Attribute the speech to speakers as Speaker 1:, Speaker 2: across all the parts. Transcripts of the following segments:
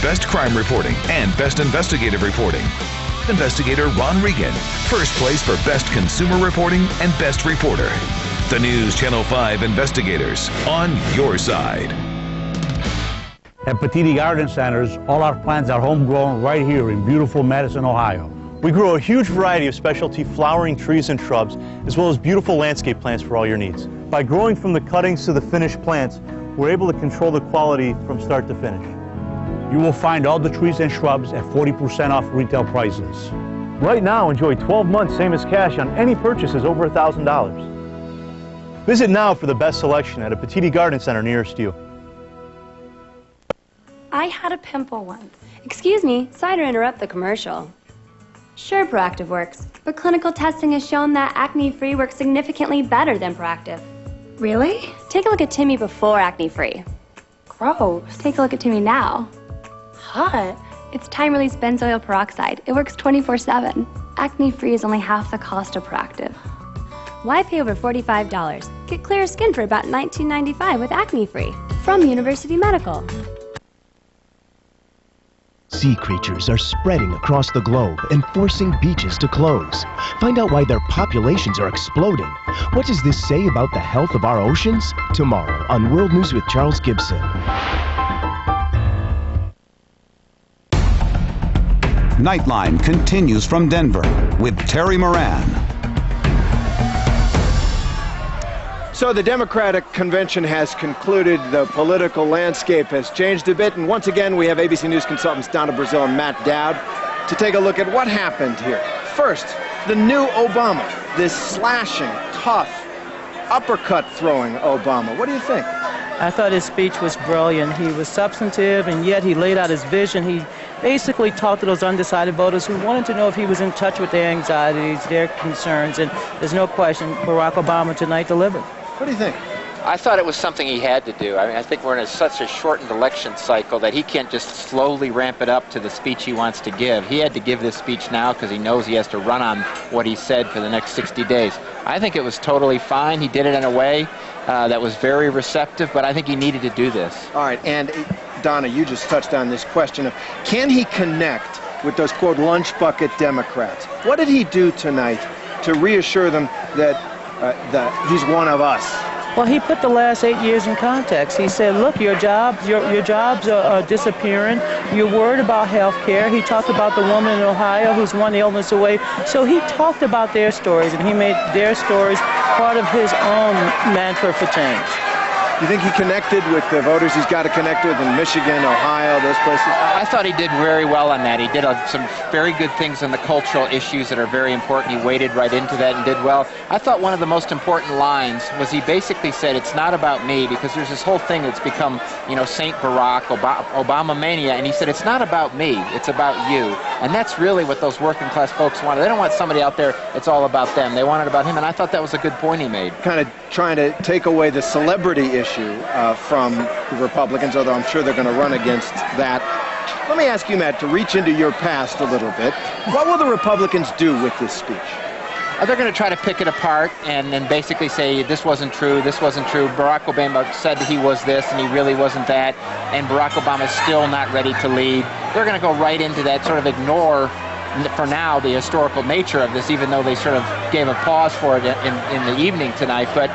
Speaker 1: Best Crime Reporting and Best Investigative Reporting. Investigator Ron Regan, first place for Best Consumer Reporting and Best Reporter. The News Channel 5 investigators on your side.
Speaker 2: At Petiti Garden Centers, all our plants are homegrown right here in beautiful Madison, Ohio.
Speaker 3: We grow a huge variety of specialty flowering trees and shrubs, as well as beautiful landscape plants for all your needs. By growing from the cuttings to the finished plants, we're able to control the quality from start to finish.
Speaker 2: You will find all the trees and shrubs at 40% off retail prices.
Speaker 3: Right now, enjoy 12 months same as cash on any purchases over $1,000. Visit now for the best selection at a Petiti Garden Center nearest you.
Speaker 4: I had a pimple once. Excuse me, sorry to interrupt the commercial. Sure, Proactive works, but clinical testing has shown that acne-free works significantly better than Proactive. Really? Take a look at Timmy before acne-free. Gross. Take a look at Timmy now. Hot. It's time-release benzoyl peroxide. It works 24/7. Acne-free is only half the cost of Proactive. Why pay over $45? Get clear skin for about $19.95 with acne-free. From University Medical.
Speaker 5: Sea creatures are spreading across the globe and forcing beaches to close. Find out why their populations are exploding. What does this say about the health of our oceans? Tomorrow on World News with Charles Gibson.
Speaker 6: Nightline continues from Denver with Terry Moran.
Speaker 7: So the Democratic convention has concluded. The political landscape has changed a bit. And once again, we have ABC News consultants Donna Brazil and Matt Dowd to take a look at what happened here. First, the new Obama, this slashing, tough, uppercut-throwing Obama. What do you think?
Speaker 8: I thought his speech was brilliant. He was substantive, and yet he laid out his vision. He basically talked to those undecided voters who wanted to know if he was in touch with their anxieties, their concerns, and there's no question Barack Obama tonight delivered.
Speaker 7: What do you think?
Speaker 9: I thought it was something he had to do. I mean, I think we're in such a shortened election cycle that he can't just slowly ramp it up to the speech he wants to give. He had to give this speech now because he knows he has to run on what he said for the next 60 days. I think it was totally fine. He did it in a way that was very receptive, but I think he needed to do this.
Speaker 7: All right, and Donna, you just touched on this question of can he connect with those, quote, lunch bucket Democrats? What did he do tonight to reassure them that he's one of us?
Speaker 8: Well, he put the last 8 years in context. He said, look, your jobs are disappearing. You're worried about health care. He talked about the woman in Ohio who's one illness away. So he talked about their stories, and he made their stories part of his own mantra for change.
Speaker 7: Do you think he connected with the voters he's got to connect with in Michigan, Ohio, those places?
Speaker 9: I thought he did very well on that. He did some very good things on the cultural issues that are very important. He waded right into that and did well. I thought one of the most important lines was he basically said, it's not about me, because there's this whole thing that's become, you know, Saint Barack, Obama mania, and he said, it's not about me, it's about you. And that's really what those working class folks wanted. They don't want somebody out there, it's all about them. They want it about him, and I thought that was a good point he made.
Speaker 7: Kind of trying to take away the celebrity issue from the Republicans, although I'm sure they're going to run against that. Let me ask you, Matt, to reach into your past a little bit. What will the Republicans do with this speech?
Speaker 9: They're going to try to pick it apart and then basically say this wasn't true, this wasn't true. Barack Obama said that he was this and he really wasn't that, and Barack Obama's still not ready to lead. They're going to go right into that, sort of ignore for now the historical nature of this, even though they sort of gave a pause for it in the evening tonight. But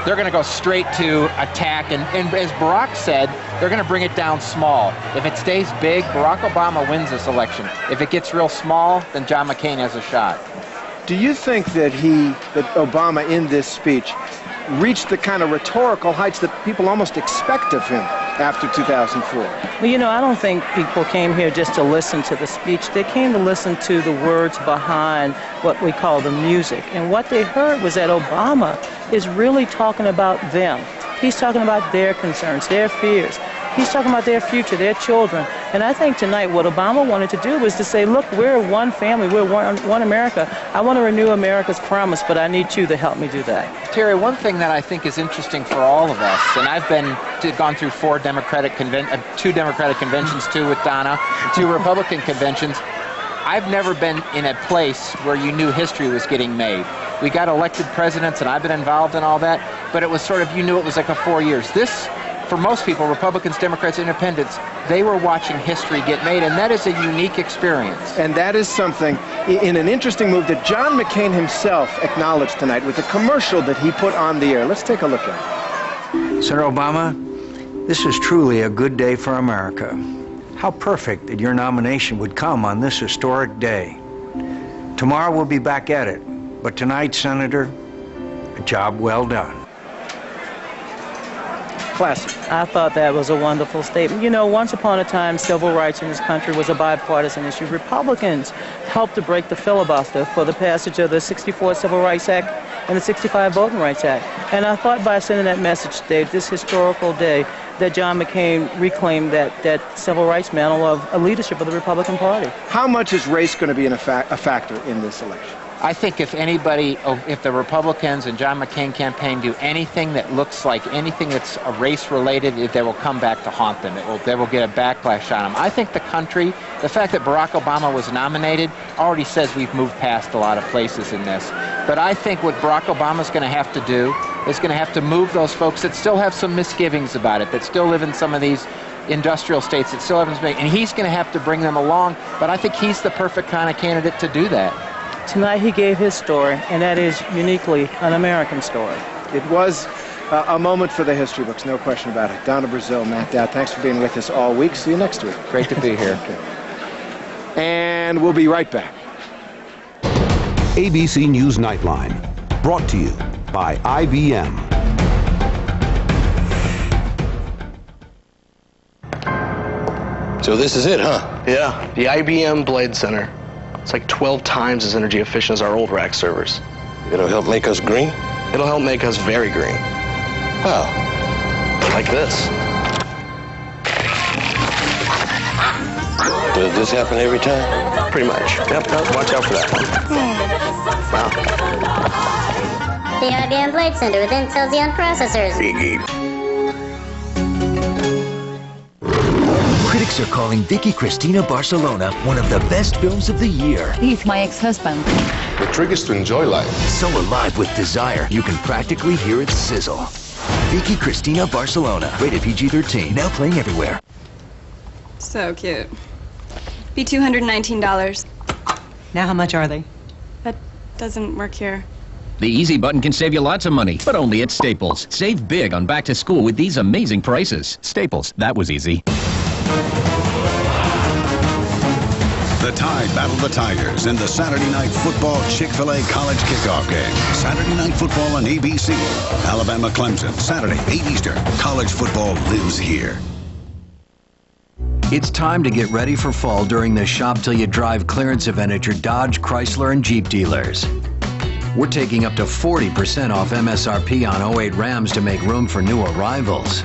Speaker 9: they're going to go straight to attack, and as Barack said, they're going to bring it down small. If it stays big, Barack Obama wins this election. If it gets real small, then John McCain has a shot.
Speaker 7: Do you think that Obama in this speech reached the kind of rhetorical heights that people almost expect of him after 2004?
Speaker 8: Well, you know, I don't think people came here just to listen to the speech. They came to listen to the words behind what we call the music. And what they heard was that Obama is really talking about them. He's talking about their concerns, their fears. He's talking about their future, their children. And I think tonight what Obama wanted to do was to say, look, we're one family, we're one America. I want to renew America's promise, but I need you to help me do that.
Speaker 9: Terry, one thing that I think is interesting for all of us, and I've gone through two Democratic conventions, two with Donna, two Republican conventions. I've never been in a place where you knew history was getting made. We got elected presidents, and I've been involved in all that, but it was sort of, you knew it was like a 4 years. This for most people, Republicans, Democrats, Independents, they were watching history get made, and that is a unique experience.
Speaker 7: And that is something, in an interesting move that John McCain himself acknowledged tonight with a commercial that he put on the air. Let's take a look at it.
Speaker 10: Senator Obama, this is truly a good day for America. How perfect that your nomination would come on this historic day. Tomorrow we'll be back at it, but tonight, Senator, a job well done.
Speaker 7: Classic.
Speaker 8: I thought that was a wonderful statement. You know, once upon a time, civil rights in this country was a bipartisan issue. Republicans helped to break the filibuster for the passage of the 64 Civil Rights Act and the 65 Voting Rights Act. And I thought by sending that message today, this historical day, that John McCain reclaimed that civil rights mantle of a leadership of the Republican Party.
Speaker 7: How much is race going to be a factor in this election?
Speaker 9: I think if anybody, if the Republicans and John McCain campaign do anything that looks like anything that's race-related, they will come back to haunt them. They will get a backlash on them. I think the country, the fact that Barack Obama was nominated, already says we've moved past a lot of places in this. But I think what Barack Obama's going to have to do is going to have to move those folks that still have some misgivings about it, that still live in some of these industrial states that still haven't been, and he's going to have to bring them along. But I think he's the perfect kind of candidate to do that.
Speaker 8: Tonight he gave his story, and that is uniquely an American story.
Speaker 7: It was a moment for the history books, no question about it. Donna Brazil, Matt Dowd, thanks for being with us all week. See you next week.
Speaker 9: Great to be here.
Speaker 7: Okay. And we'll be right back.
Speaker 6: ABC News Nightline, brought to you by IBM.
Speaker 11: So this is it, huh? Yeah, the IBM Blade Center. It's like 12 times as energy efficient as our old rack servers. It'll help make us green? It'll help make us very green. Wow. Like this. Does this happen every time? Pretty much. Yep, watch out for that one. Wow.
Speaker 12: The IBM Blade Center with Intel Xeon processors.
Speaker 13: Critics are calling Vicky Cristina Barcelona one of the best films of the year.
Speaker 14: He's my ex-husband.
Speaker 15: The trick is to enjoy life.
Speaker 13: So alive with desire, you can practically hear it sizzle. Vicky Cristina Barcelona, rated PG-13, now playing everywhere.
Speaker 16: So cute. Be $219.
Speaker 14: Now how much are they?
Speaker 16: That doesn't work here.
Speaker 17: The easy button can save you lots of money, but only at Staples. Save big on back to school with these amazing prices. Staples, that was easy.
Speaker 6: The Tide battle the Tigers in the Saturday Night Football Chick-fil-A College Kickoff game. Saturday Night Football on ABC. Alabama Clemson, Saturday, 8 Eastern. College football lives here.
Speaker 10: It's time to get ready for fall during the Shop Till You Drive clearance event at your Dodge, Chrysler, and Jeep dealers. We're taking up to 40% off MSRP on 08 Rams to make room for new arrivals.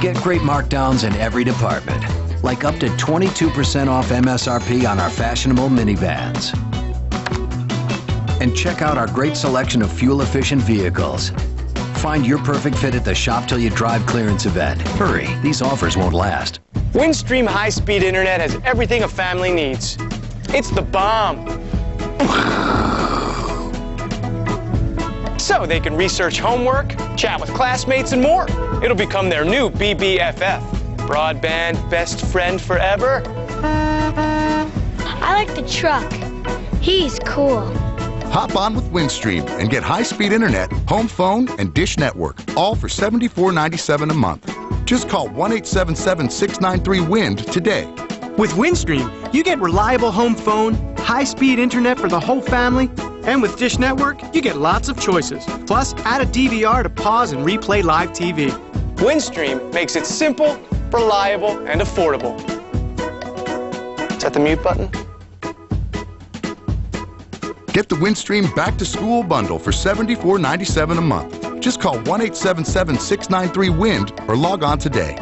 Speaker 10: Get great markdowns in every department, like up to 22% off MSRP on our fashionable minivans. And check out our great selection of fuel-efficient vehicles. Find your perfect fit at the Shop Till You Drive clearance event. Hurry, these offers won't last.
Speaker 18: Windstream high-speed internet has everything a family needs. It's the bomb. So they can research homework, chat with classmates, and more. It'll become their new BBFF. Broadband best friend forever.
Speaker 12: I like the truck. He's cool.
Speaker 15: Hop on with Windstream and get high-speed internet, home phone, and Dish Network, all for $74.97 a month. Just call 1-877-693-WIND today.
Speaker 18: With Windstream, you get reliable home phone, high-speed internet for the whole family, and with Dish Network, you get lots of choices. Plus, add a DVR to pause and replay live TV. Windstream makes it simple, reliable, and affordable. Is that the mute button?
Speaker 15: Get the Windstream Back to School bundle for $74.97 a month. Just call 1-877-693-WIND or log on today.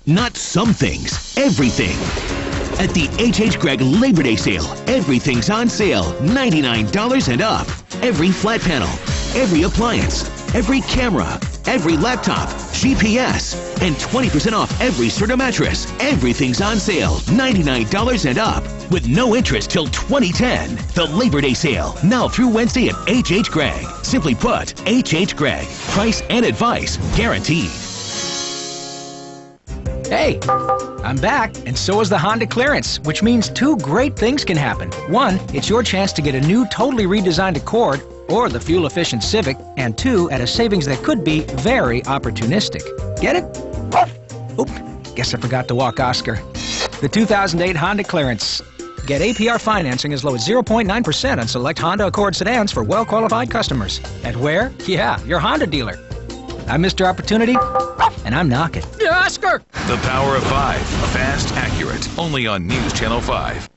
Speaker 19: Not some things, everything. At the H.H. Gregg Labor Day sale, everything's on sale, $99 and up. Every flat panel, every appliance, every camera, every laptop, GPS, and 20% off every Serta mattress. Everything's on sale, $99 and up, with no interest till 2010. The Labor Day sale, now through Wednesday at H.H. Gregg. Simply put, H.H. Gregg. Price and advice guaranteed.
Speaker 20: Hey, I'm back, and so is the Honda clearance, which means two great things can happen. One, it's your chance to get a new, totally redesigned Accord or the fuel-efficient Civic, and two, at a savings that could be very opportunistic. Get it? Oop, guess I forgot to walk Oscar. The 2008 Honda clearance. Get APR financing as low as 0.9% on select Honda Accord sedans for well-qualified customers. At where? Yeah, your Honda dealer. I'm Mr. Opportunity, and I'm knocking. Yeah, Oscar!
Speaker 1: The Power of 5. Fast, accurate. Only on News Channel 5.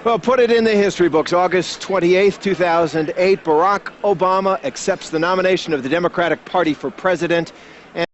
Speaker 7: Well, put it in the history books. August 28th, 2008, Barack Obama accepts the nomination of the Democratic Party for president.